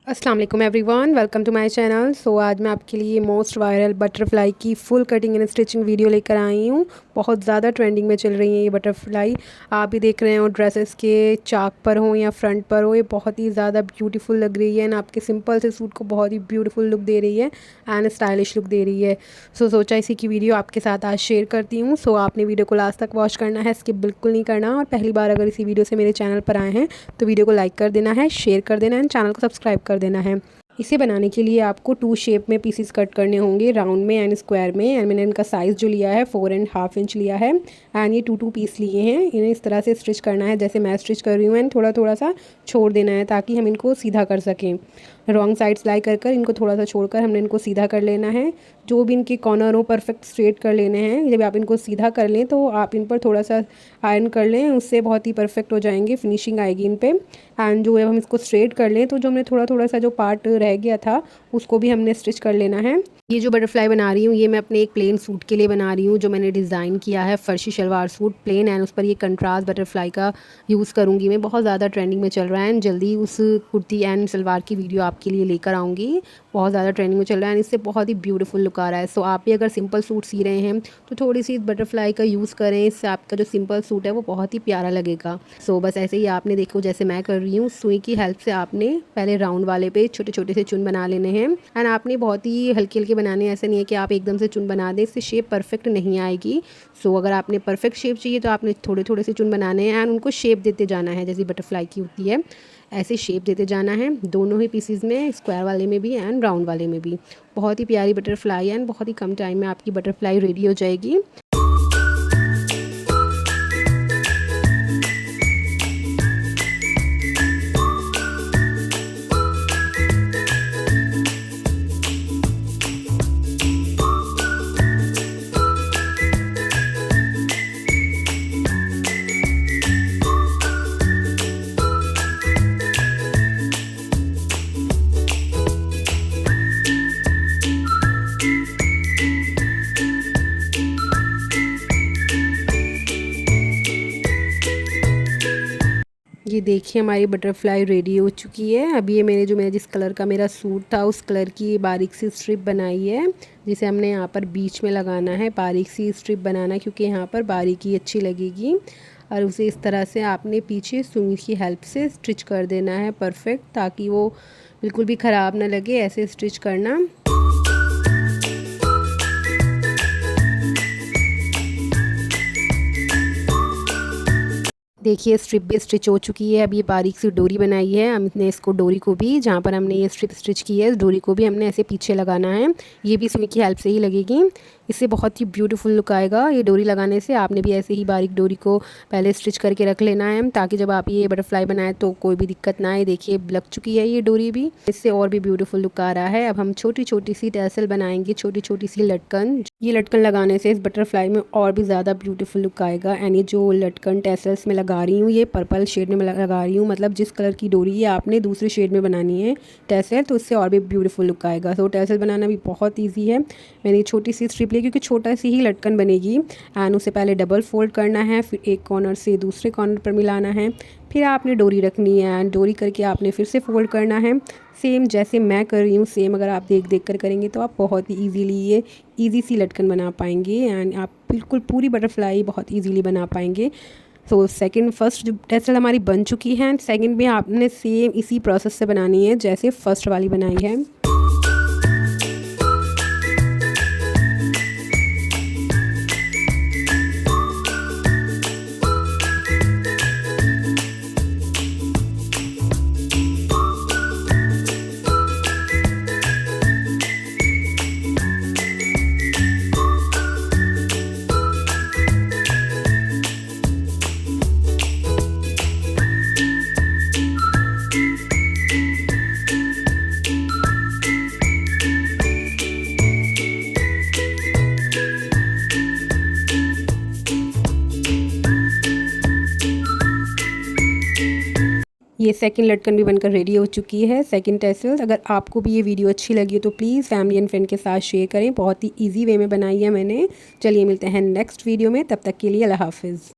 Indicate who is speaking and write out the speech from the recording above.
Speaker 1: अस्सलाम वालेकुम everyone, welcome to my channel. So आज मैं आपके लिए मोस्ट वायरल बटरफ्लाई की full cutting and stitching video लेकर आई हूँ। बहुत ज़्यादा ट्रेंडिंग में चल रही है ये बटरफ्लाई। आप भी देख रहे हो, ड्रेसेस के चाक पर हो या फ्रंट पर हो, ये बहुत ही ज़्यादा ब्यूटीफुल लग रही है एंड आपके सिंपल से सूट को बहुत ही ब्यूटीफुल लुक दे रही है एंड स्टाइलिश लुक दे रही है। सो सोचा इसी की वीडियो आपके साथ आज शेयर करती हूँ। सो आपने वीडियो को लास्ट तक वॉच करना है, स्किप बिल्कुल नहीं करना। और पहली बार अगर इसी वीडियो से मेरे चैनल पर आए हैं तो वीडियो को लाइक कर देना है, शेयर कर देना है एंड चैनल को सब्सक्राइब कर देना है। इसे बनाने के लिए आपको 2 शेप में पीसेस कट करने होंगे, राउंड में एंड स्क्वायर में। एंड मैंने इनका साइज़ जो लिया है 4.5 इंच लिया है एंड ये 2 पीस लिए हैं। इन्हें इस तरह से स्टिच करना है जैसे मैं स्टिच कर रही हूँ एंड थोड़ा थोड़ा सा छोड़ देना है ताकि हम इनको सीधा कर सकें। रॉन्ग साइड सिलाई कर कर इनको थोड़ा सा छोड़कर हमने इनको सीधा कर लेना है। जो भी इनके कॉर्नर हो परफेक्ट स्ट्रेट कर लेने हैं। जब आप इनको सीधा कर लें तो आप इन पर थोड़ा सा आयरन कर लें, उससे बहुत ही परफेक्ट हो जाएंगे, फिनिशिंग आएगी इन पे। एंड जो है हम इसको स्ट्रेट कर लें तो जो हमने थोड़ा थोड़ा सा जो पार्ट रह गया था उसको भी हमने स्टिच कर लेना है। ये जो बटरफ्लाई बना रही हूँ ये मैं अपने एक प्लेन सूट के लिए बना रही हूँ जो मैंने डिज़ाइन किया है, फर्शी शलवार सूट प्लेन, एंड उस पर ये कंट्रास्ट बटरफ्लाई का यूज़ करूँगी मैं। बहुत ज़्यादा ट्रेंडिंग में चल रहा है एंड जल्दी उस कुर्ती एंड सलवार की वीडियो आपके लिए लेकर आऊँगी। बहुत ज़्यादा ट्रेंडिंग में चल रहा है एंड इससे बहुत ही ब्यूटीफुल लुक आ रहा है। सो आप भी अगर सिंपल सूट सी रहे हैं तो थोड़ी सी बटरफ्लाई का यूज़ करें, इससे आपका जो सिंपल सूट है वो बहुत ही प्यारा लगेगा। सो बस ऐसे ही आपने देखो जैसे मैं कर रही हूँ, सुई की हेल्प से आपने पहले राउंड वाले पे छोटे छोटे से चुन बना लेने हैं एंड आपने बहुत ही हल्के हल्के बनाने हैं। ऐसा नहीं है कि आप एकदम से चुन बना दें, इससे शेप परफेक्ट नहीं आएगी। सो अगर आपने परफेक्ट शेप चाहिए तो आपने थोड़े थोड़े से चुन बनाने हैं एंड उनको शेप देते जाना है जैसी बटरफ्लाई की होती है, ऐसे शेप देते जाना है दोनों ही पीसीज में, स्क्वायर वाले में भी एंड राउंड वाले में भी। बहुत ही प्यारी बटरफ्लाई एंड बहुत ही कम टाइम में आपकी बटरफ्लाई रेडी हो जाएगी। ये देखिए हमारी बटरफ्लाई रेडी हो चुकी है। अभी ये मेरे जिस कलर का मेरा सूट था उस कलर की बारीक सी स्ट्रिप बनाई है जिसे हमने यहाँ पर बीच में लगाना है। बारीक सी स्ट्रिप बनाना क्योंकि यहाँ पर बारीकी अच्छी लगेगी और उसे इस तरह से आपने पीछे सुई की हेल्प से स्टिच कर देना है परफेक्ट, ताकि वो बिल्कुल भी ख़राब ना लगे। ऐसे स्टिच करना। देखिए स्ट्रिप भी स्टिच हो चुकी है। अब ये बारीक सी डोरी बनाई है, हमने इसको डोरी को भी जहाँ पर हमने ये स्ट्रिप स्टिच की है इस डोरी को भी हमने ऐसे पीछे लगाना है। ये भी सुई की हेल्प से ही लगेगी, इससे बहुत ही ब्यूटीफुल लुक आएगा। ये डोरी लगाने से आपने भी ऐसे ही बारीक डोरी को पहले स्टिच करके रख लेना है ताकि जब आप ये बटरफ्लाई बनाएं तो कोई भी दिक्कत ना आए। देखिए लग चुकी है ये डोरी भी, इससे और भी ब्यूटीफुल लुक आ रहा है। अब हम छोटी छोटी सी टैसल बनाएंगे, छोटी छोटी सी लटकन। ये लटकन लगाने से इस बटरफ्लाई में और भी ज़्यादा ब्यूटीफुल लुक आएगा। एंड ये जो लटकन टैसल्स में लगा रही हूँ ये पर्पल शेड में लगा रही हूँ, मतलब जिस कलर की डोरी है आपने दूसरे शेड में बनानी है टैसल, तो इससे और भी ब्यूटीफुल लुक आएगा। तो टैसल बनाना भी बहुत ईजी है। मैंने छोटी सी स्ट्रिप ली क्योंकि छोटा सी ही लटकन बनेगी एंड उसे पहले डबल फोल्ड करना है, फिर एक कॉर्नर से दूसरे कॉर्नर पर मिलाना है, फिर आपने डोरी रखनी है एंड डोरी करके आपने फिर से फोल्ड करना है। सेम जैसे मैं कर रही हूँ सेम अगर आप देख देख कर करेंगे तो आप बहुत ही ईजीली ये ईजी सी लटकन बना पाएंगे एंड आप बिल्कुल पूरी बटरफ्लाई बहुत ईजीली बना पाएंगे। तो फर्स्ट जो टैसल हमारी बन चुकी है एंड सेकंड भी आपने सेम इसी प्रोसेस से बनानी है जैसे फर्स्ट वाली बनाई है। ये सेकंड लटकन भी बनकर रेडी हो चुकी है, सेकंड टैसल। अगर आपको भी ये वीडियो अच्छी लगी हो तो प्लीज़ फैमिली एंड फ्रेंड के साथ शेयर करें। बहुत ही इजी वे में बनाई है मैंने। चलिए मिलते हैं नेक्स्ट वीडियो में, तब तक के लिए अल्लाह हाफिज़।